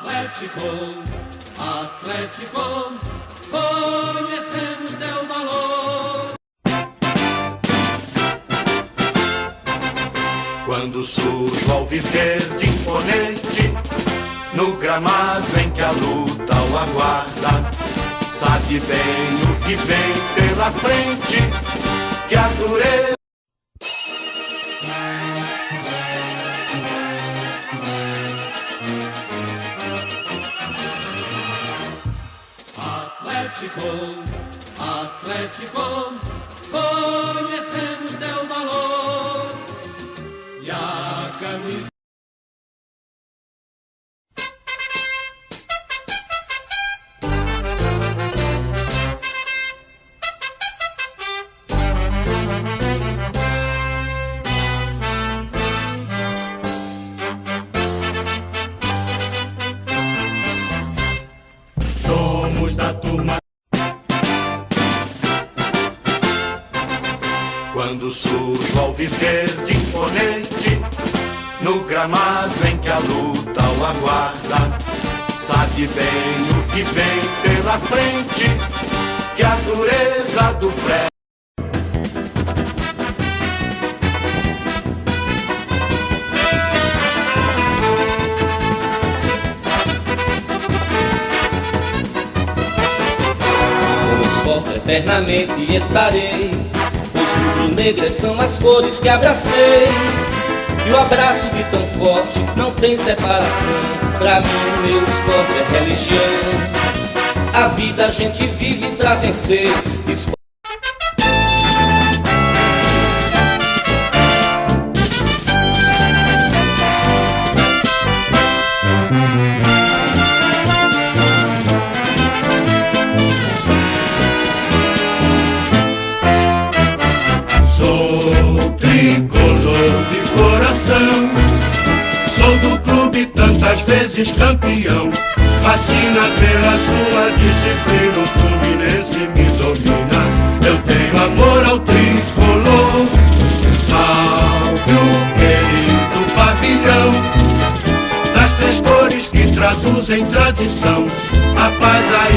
Atlético, Atlético, conhecemos teu valor. Quando surge o alviverde imponente, no gramado em que a luta o aguarda, sabe bem o que vem pela frente, que a dureza. Atlético, Atlético, conhecemos teu valor. E a camisa. Somos da turma. Quando surge o alviverde imponente, no gramado em que a luta o aguarda, sabe bem o que vem pela frente, que a dureza do pré. Forte eternamente estarei, pois rubro-negras são as cores que abracei. E o abraço de tão forte não tem separação. Pra mim o meu esporte é religião. A vida a gente vive pra vencer. Tricolor de coração, sou do clube tantas vezes campeão. Fascina pela sua disciplina, o Fluminense me domina. Eu tenho amor ao tricolor. Salve o querido pavilhão das três cores que traduzem tradição. A paz, a